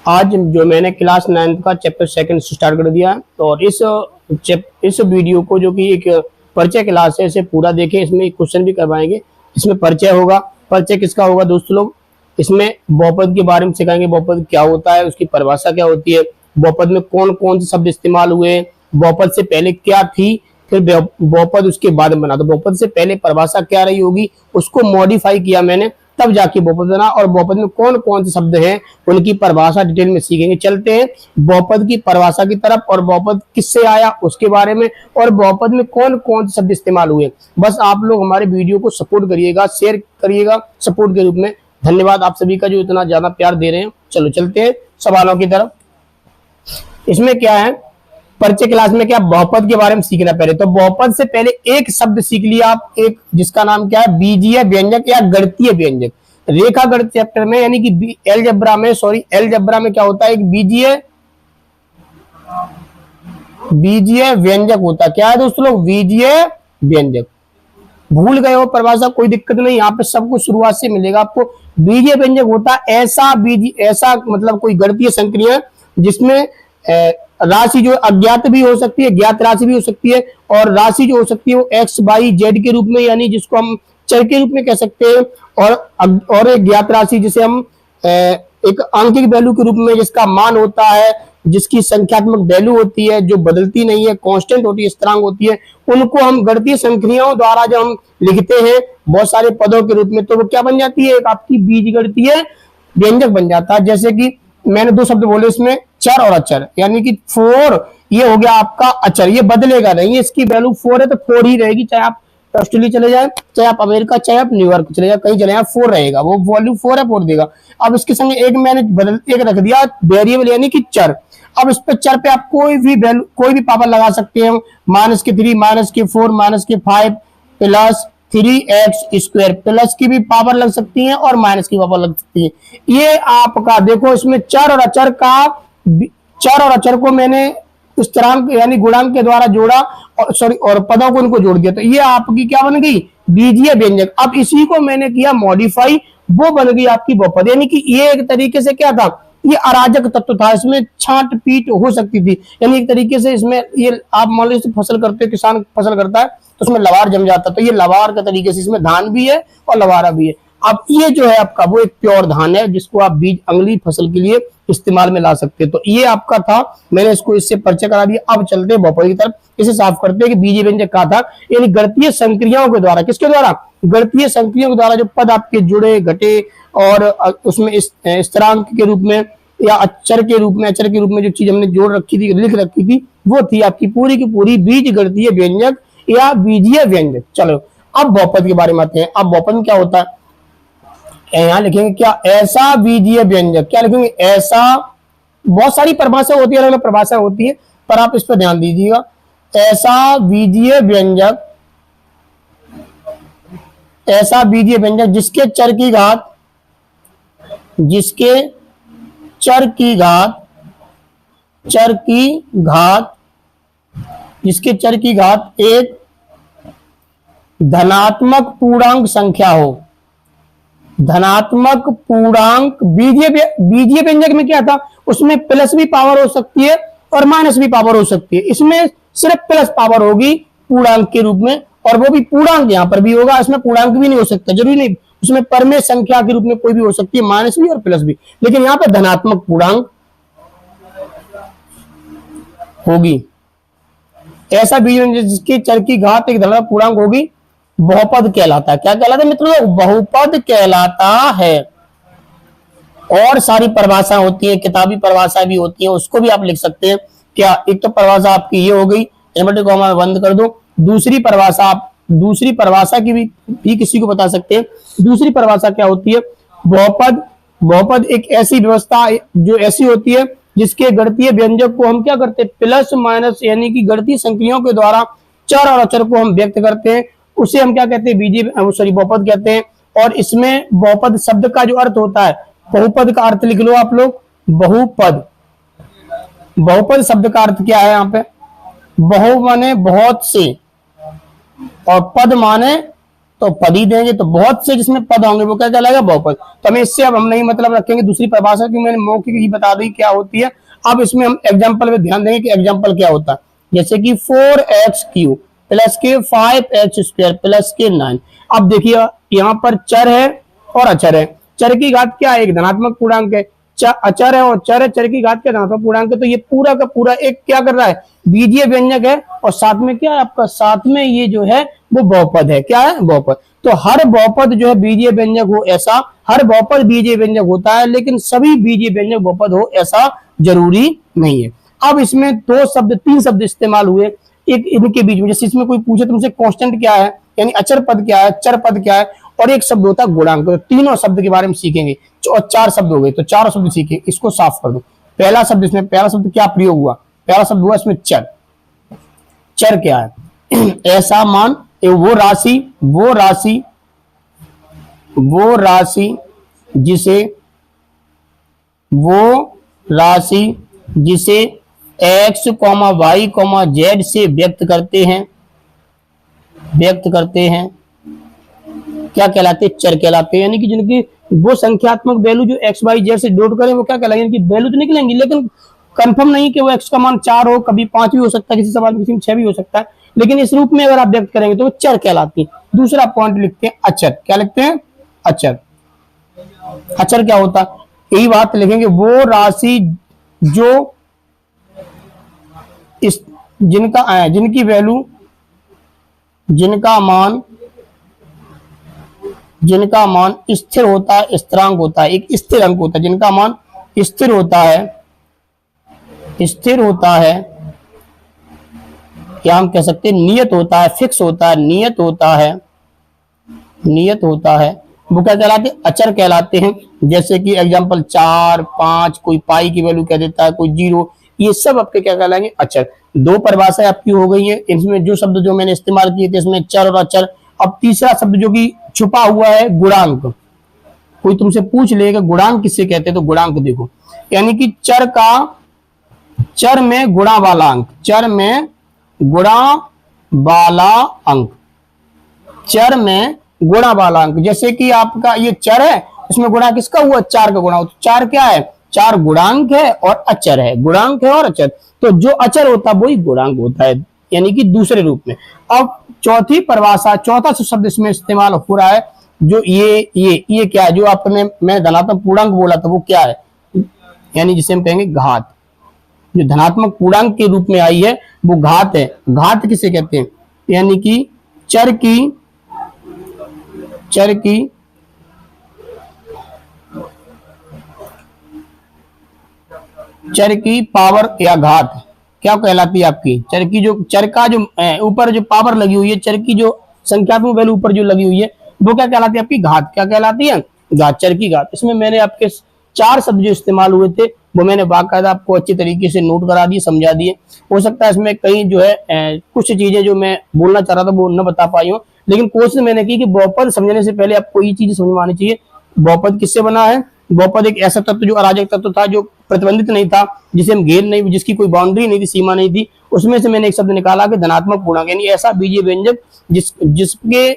आज जो मैंने क्लास 9th का चैप्टर सेकंड स्टार्ट कर दिया है और इस वीडियो को जो कि एक परिचय क्लास है इसे पूरा देखें। इसमें क्वेश्चन भी करवाएंगे। इसमें परिचय होगा। परिचय किसका होगा दोस्तों लोग? इसमें बहुपद के बारे में सिखाएंगे। बहुपद क्या होता है, उसकी परिभाषा क्या होती है, बहुपद में कौन कौन से शब्द इस्तेमाल हुए, बहुपद से पहले क्या थी, फिर बहुपद उसके बाद में बना। तो बहुपद से पहले परिभाषा क्या रही होगी, उसको मॉडिफाई किया मैंने, तब जाके बहुपद बना। और बहुपद में कौन कौन से शब्द हैं उनकी परिभाषा डिटेल में सीखेंगे। चलते हैं बहुपद की परिभाषा की तरफ और बहुपद किससे आया उसके बारे में, और बहुपद में कौन कौन से शब्द इस्तेमाल हुए। बस आप लोग हमारे वीडियो को सपोर्ट करिएगा, शेयर करिएगा सपोर्ट के रूप में। धन्यवाद आप सभी का जो इतना ज्यादा प्यार दे रहे हैं। चलो चलते हैं सवालों की तरफ। इसमें क्या है, परिचय क्लास में क्या बहुपद के बारे में सीखना। पहले तो बहुपद से पहले एक शब्द सीख लिया आप, एक जिसका नाम क्या है, बीजीय व्यंजक या गणितीय व्यंजक। रेखा गणित चैप्टर में यानी कि एलजेब्रा में क्या होता है, एक बीजीय व्यंजक होता है। क्या है दोस्तों लोग, बीजीय व्यंजक। भूल गए हो परिभाषा, कोई दिक्कत नहीं, यहाँ पे सब कुछ शुरुआत से मिलेगा आपको। बीजीय व्यंजक होता है ऐसा मतलब कोई गणितीय संक्रिया जिसमें राशि जो अज्ञात भी हो सकती है, ज्ञात राशि भी हो सकती है, और राशि जो हो सकती है वो एक्स वाई जेड के रूप में, यानी जिसको हम चर के रूप में कह सकते हैं, और एक ज्ञात राशि जिसे हम एक आंकिक वैल्यू के रूप में, जिसका मान होता है, जिसकी संख्यात्मक वैल्यू होती है, जो बदलती नहीं है, कांस्टेंट होती है, स्थिरांक होती है, उनको हम गणितीय संक्रियाओं द्वारा जब हम लिखते हैं बहुत सारे पदों के रूप में, तो वो क्या बन जाती है, एक आपकी बीजगणितीय व्यंजक बन जाता है। जैसे कि मैंने दो शब्द बोले इसमें, चर और अचर, यानी कि 4 ये हो गया आपका अचर, ये बदलेगा नहीं, इसकी वैल्यू 4 है तो 4 ही रहेगी, चाहे आप ऑस्ट्रेलिया चले जाए, चाहे आप अमेरिका, चाहे आप न्यूयॉर्क चले जाए, कहीं चले जाए, 4 रहेगा, वो वैल्यू 4 है, 4 देगा। अब इसके संग एक मैंने एक रख दिया वेरिएबल यानी कि चर। अब इस पे चर पे आप कोई भी पावर लगा सकते हैं, -3, -4, -5 प्लस 3x², प्लस की भी पावर लग सकती है और माइनस की पावर लग सकती है। ये आपका देखो, इसमें चर और अचर को मैंने स्थिरांक यानी गुणांक के द्वारा जोड़ा, और पदों को उनको जोड़ दिया, तो ये आपकी क्या बन गई, बीजीय व्यंजक। अब इसी को मैंने किया मॉडिफाई, वो बन गई आपकी बहुपद। यानी कि ये एक तरीके से क्या था, ये अराजक तत्व था, इसमें छांट पीट हो सकती थी। यानी एक तरीके से इसमें ये आप मान लीजिए फसल करते हो, किसान फसल करता है तो उसमें लवार जम जाता है, तो ये लवार का तरीके से इसमें धान भी है और लवारा भी है। अब ये जो है आपका वो एक प्योर धान है, जिसको आप बीज अगली फसल के लिए इस्तेमाल में ला सकते हैं। तो ये आपका था, मैंने इसको इससे परिचय करा दिया। अब चलते हैं बहुपद की तरफ, इसे साफ करते हैं कि बीजीय व्यंजक क्या था। यानी गणितीय संक्रियाओं के द्वारा, किसके द्वारा, गणितीय संक्रियाओं के द्वारा जो पद आपके जुड़े घटे, और उसमें स्थिरांक के रूप में या अचर के रूप में जो चीज हमने जोड़ रखी थी, लिख रखी थी, वो थी आपकी पूरी की पूरी बीज गणितीय व्यंजक या बीजीय व्यंजक। चलो अब बहुपद के बारे में आते हैं। अब बहुपद में क्या होता है, यहां लिखेंगे क्या, ऐसा बीजीय व्यंजक। क्या लिखेंगे, ऐसा। बहुत सारी परिभाषा होती है, अलग परिभाषा होती है, पर आप इस पर ध्यान दीजिएगा। ऐसा बीजीय व्यंजक जिसके चर की घात एक धनात्मक पूर्णांक संख्या हो। धनात्मक पूर्णांक बीजीय व्यंजक में क्या था, उसमें प्लस भी पावर हो सकती है और माइनस भी पावर हो सकती है। इसमें सिर्फ प्लस पावर होगी पूर्णांक के रूप में, और वो भी पूर्णांक यहां पर भी होगा, इसमें पूर्णांक भी नहीं हो सकता, जरूरी नहीं, उसमें परमेय संख्या के रूप में कोई भी हो सकती है, माइनस भी और प्लस भी, लेकिन यहां पर धनात्मक पूर्णांक होगी। ऐसा बीज जिसके चर की घात एक धनात्मक पूर्णांक होगी, बहुपद कहलाता है। क्या कहलाता है मित्रों, बहुपद कहलाता है। और सारी परिभाषा होती है, किताबी परिभाषा भी होती है, उसको भी आप लिख सकते हैं। क्या, एक तो परिभाषा आपकी ये हो गई, इन्वर्टेड कॉमा बंद कर दो। दूसरी परिभाषा की भी किसी को बता सकते हैं। दूसरी परिभाषा क्या होती है, बहुपद एक ऐसी व्यवस्था जो ऐसी होती है जिसके गणितीय व्यंजक को हम क्या करते हैं, प्लस माइनस यानी कि गणितीय संक्रियाओं के द्वारा चर और अचर को हम व्यक्त करते हैं, उसे हम क्या कहते हैं, बहुपद कहते हैं। और इसमें बहुपद शब्द का जो अर्थ होता है, बहुपद का अर्थ लिख लो आप लोग, बहुपद शब्द का अर्थ क्या है, यहाँ पे बहु माने बहुत से, और पद माने तो पद ही देंगे, तो बहुत से जिसमें पद होंगे वो क्या कहलाएगा, बहुपद। तो हमें इससे अब हम नहीं मतलब रखेंगे दूसरी परिभाषा की, मैंने मौखिक ही बता दी क्या होती है। अब इसमें हम एग्जाम्पल पे ध्यान देंगे कि एग्जाम्पल क्या होता है। जैसे कि 4x³ प्लस के 5h² प्लस के 9। अब देखिए यहाँ पर चर है और अचर है। चर की घात क्या है, एक धनात्मक पूर्णांक है। अचर है और चर है, चर की घात क्या धनात्मक पूर्णांक है। तो ये पूरा का पूरा एक क्या कर रहा है, बीजीय व्यंजक है, और साथ में क्या है आपका, साथ में ये जो है वो बहुपद है। क्या है, बहुपद। तो हर बहुपद जो है बीजीय व्यंजक हो ऐसा, हर बहुपद बीजीय व्यंजक होता है, लेकिन सभी बीजीय व्यंजक बहुपद हो ऐसा जरूरी नहीं है। अब इसमें दो शब्द, तीन शब्द इस्तेमाल हुए एक इनके बीच में। जैसे इसमें कोई पूछे तुमसे कांस्टेंट क्या है, यानी अचर पद क्या है, चर पद क्या है, और एक शब्द होता है गुणांक। तो तीनों शब्द के बारे में सीखेंगे, और चार शब्द हो गए, तो चारों शब्द सीखे। इसको साफ कर दो। पहला शब्द, इसमें पहला शब्द क्या प्रयोग हुआ, पहला शब्द हुआ इसमें चर। चर क्या है, ऐसा मान, वो राशि, वो राशि, वो राशि जिसे, वो राशि जिसे x, y, z से व्यक्त करते हैं, व्यक्त करते हैं, क्या कहलाते हैं, चर कहलाते हैं। यानी कि जिनकी वो संख्यात्मक वैल्यू जो x, y, z से डोट करें वो क्या कहलाएंगे, इनकी वैल्यू तो निकलेंगी, लेकिन कंफर्म नहीं कि वो x का मान 4 हो, कभी 5 भी हो सकता है, किसी सवाल में किसी में 6 भी हो सकता है, लेकिन इस रूप में अगर आप व्यक्त करेंगे तो वो चर कहलाती है। दूसरा पॉइंट लिखते हैं अचर। क्या लिखते हैं, अचर। अचर क्या होता है, यही बात लिखेंगे, वो राशि जो इस जिनका जिनकी वैल्यू, जिनका मान, जिनका मान स्थिर होता है, स्थिरांक होता है, एक स्थिर अंक होता है, जिनका मान स्थिर होता है, स्थिर होता है, क्या हम कह सकते हैं नियत होता है, फिक्स होता है, नियत होता है, नियत होता है, वो क्या कहलाते हैं, अचर कहलाते हैं। जैसे कि एग्जांपल 4, 5, कोई पाई की वैल्यू कह देता है, कोई 0, ये सब आपके क्या कहलाएंगे, अचर। दो परिभाषाएं आपकी हो गई है। इसमें जो शब्द जो मैंने इस्तेमाल किए थे इसमें चर और अचर। अब तीसरा शब्द जो कि छुपा हुआ है, गुणांक। कोई तुमसे पूछ लेगा गुणांक किससे कहते हैं, तो गुणांक देखो, यानी कि चर का, चर में गुणा वाला अंक, चर में गुणा वाला अंक, चर में गुणा वाला अंक। जैसे कि आपका ये चर है, इसमें गुणा किसका हुआ, 4 का गुणा हुआ। तो 4 क्या है, 4 गुणांक है और अचर है, गुणांक है और अचर। तो जो अचर होता है वही गुणांक होता है, यानी कि दूसरे रूप में। अब चौथी परिभाषा, चौथा शब्द इसमें इस्तेमाल हो रहा है, जो ये क्या है, जो आपने मैं धनात्मक पूर्णांक बोला था वो क्या है, यानी जिसे हम कहेंगे घात। जो धनात्मक पूर्णांक के रूप में आई है वो घात है। घात किसे कहते हैं, यानी कि चर की, चर की चर की पावर या घात क्या कहलाती है आपकी, चर की जो, चर का जो ऊपर जो पावर लगी हुई है, चर की जो संख्यात्मक वैल्यू ऊपर जो लगी हुई है वो क्या कहलाती है आपकी, घात। क्या कहलाती है, घात, चर की घात। इसमें मैंने आपके 4 शब्द जो इस्तेमाल हुए थे वो मैंने बाकायदा आपको अच्छी तरीके से नोट करा दिए, समझा दिए। हो सकता है इसमें कहीं जो है कुछ चीजें जो मैं बोलना चाह रहा था वो न बता पाई हूँ, लेकिन कोशिश मैंने की कि बहुपद समझने से पहले आपको ये चीज समझ में आनी चाहिए, बहुपद किससे बना है। बहुपद एक ऐसा तत्व जो अराजक तत्व था, जो प्रतिबंधित नहीं था, जिसे हम घेर नहीं, जिसकी कोई बाउंड्री नहीं थी, सीमा नहीं थी। उसमें से मैंने एक शब्द निकाला कि धनात्मक पूर्णांक, यानी ऐसा बीजीय व्यंजक जिसके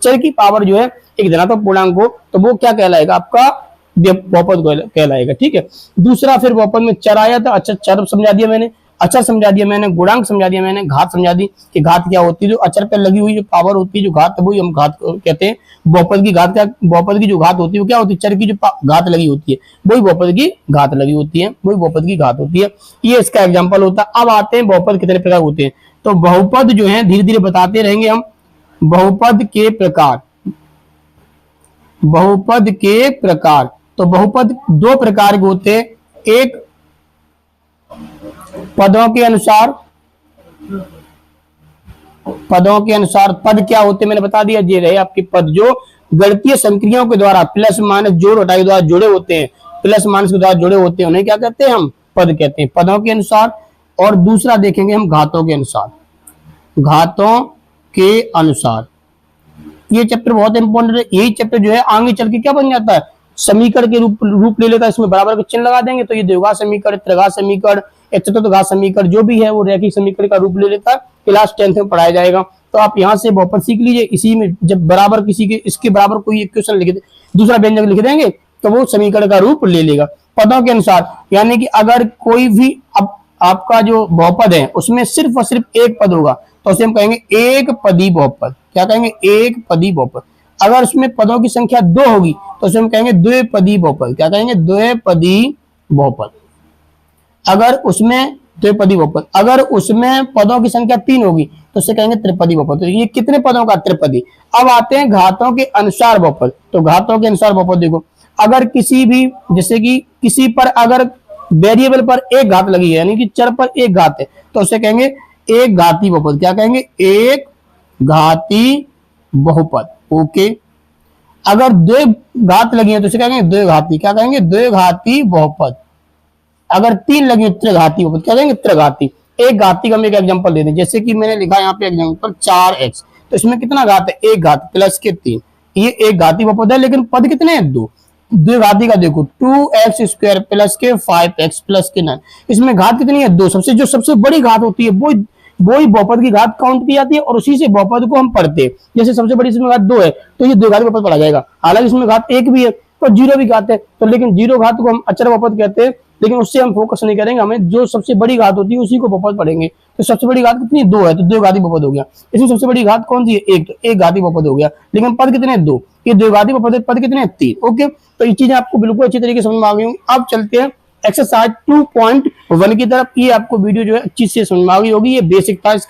चर की पावर जो है एक धनात्मक पूर्णांक हो, तो वो क्या कहलाएगा, आपका बहुपद कहलाएगा। ठीक है। दूसरा फिर बहुपद में चर आया था। अच्छा, चर समझा दिया मैंने, अचर समझा दिया मैंने, गुणांक समझा दिया मैंने, घात समझा दी कि घात क्या होती है। जो अचर पे लगी हुई जो पावर होती है, जो घात, वही हम घात कहते हैं। बहुपद की घात क्या, बहुपद की जो घात होती है वो क्या होती है, चर की जो घात लगी होती है वही बहुपद की घात लगी होती है, वही बहुपद की घात होती है। ये इसका एग्जाम्पल होता है। अब आते हैं बहुपद कितने प्रकार होते हैं। तो बहुपद जो है धीरे धीरे बताते रहेंगे हम। बहुपद के प्रकार, बहुपद के प्रकार, तो बहुपद 2 प्रकार के होते हैं। एक पदों के अनुसार, पदों के अनुसार। पद क्या होते हैं मैंने बता दिया, ये रहे आपके पद जो गणितीय संक्रियाओं के द्वारा प्लस माइनस जोड़ घटाव के द्वारा जुड़े होते हैं, प्लस माइनस के द्वारा जुड़े होते हैं, उन्हें क्या कहते हैं, हम पद कहते हैं, पदों के अनुसार। और दूसरा देखेंगे हम घातों के अनुसार, घातों के अनुसार। ये चैप्टर बहुत इंपॉर्टेंट है। यही चैप्टर जो है आगे चल के क्या बन जाता है, समीकरण के रूप ले लेता है। इसमें बराबर का चिन्ह लगा देंगे तो ये द्विघात समीकरण, त्रिघात समीकरण, चतुर्थघात समीकरण जो भी है वो रैखिक समीकरण का रूप ले लेता है। क्लास 10th में पढ़ाया जाएगा। तो आप यहाँ से बहुपद सीख लीजिए। इसी में जब बराबर किसी के इसके बराबर कोई इक्वेशन लिख दे, दूसरा व्यंजक लिख देंगे तो वो समीकरण का रूप ले लेगा पदों के अनुसार। यानी कि अगर कोई भी अब आपका जो बहुपद है उसमें सिर्फ और सिर्फ एक पद होगा तो उसे हम कहेंगे एक पदी बहुपद। क्या कहेंगे? एक पदी बहुपद। अगर उसमें पदों की संख्या 2 होगी तो उसे हम कहेंगे द्विपदी बहुपद। क्या कहेंगे? द्विपदी बहुपद। अगर उसमें द्विपदी बहुपद, अगर उसमें पदों की संख्या 3 होगी तो उसे कहेंगे त्रिपदी बहुपद। तो ये कितने पदों का? त्रिपदी। अब आते हैं घातों के अनुसार बहुपद। तो घातों के अनुसार बहुपद देखो, अगर किसी भी जैसे कि किसी पर अगर वेरिएबल पर एक घात लगी है, यानी कि चर पर एक घात है, तो उसे कहेंगे एक घाती बहुपद। क्या कहेंगे? एक घाती बहुपद। ओके। अगर दो घात लगी है तो उसे कहेंगे द्विघाती। क्या कहेंगे? द्विघाती बहुपद। अगर 3 लगी है त्रिघाती बहुपद। क्या कहेंगे? त्रिघाती। एक घाती का हम एक एग्जांपल दे दें, जैसे कि मैंने लिखा यहाँ पे एग्जांपल 4x, तो इसमें कितना घात है? एक घात प्लस के 3। ये एक घाती बहुपद है, लेकिन पद कितने हैं? 2। द्विघाती का देखो 2x स्क्वायर प्लस के 5x प्लस के 9। इसमें घात कितनी है? 2। जो सबसे बड़ी घात होती है वो ही बहुपद की घात काउंट की जाती है और उसी से बहुपद को हम पढ़ते हैं। जैसे सबसे बड़ी इसमें घात 2 है तो ये द्विघाती बहुपद पढ़ा जाएगा। हालांकि इसमें घात 1 भी है तो 0 भी घात है, तो लेकिन 0 घात को हम अचर बहुपद कहते हैं, लेकिन उससे हम फोकस नहीं करेंगे। हमें जो सबसे बड़ी घात होती है उसी को बहुपद पढ़ेंगे। तो सबसे बड़ी घात कितनी? 2 है, तो द्विघाती बहुपद हो गया। इसमें सबसे बड़ी घात कौन सी है? 1, तो एक घाती बहुपद हो गया। लेकिन पद कितने? 2। ये द्विघाती बहुपद है, पद कितने? 3। ओके, तो ये चीजें आपको बिल्कुल अच्छी तरीके से समझ में आ गई होंगी। अब चलते हैं एक्सरसाइज 2.1 की तरफ। ये आपको वीडियो जो है अच्छी से समझ में आ गई होगी। ये बेसिक था इसका।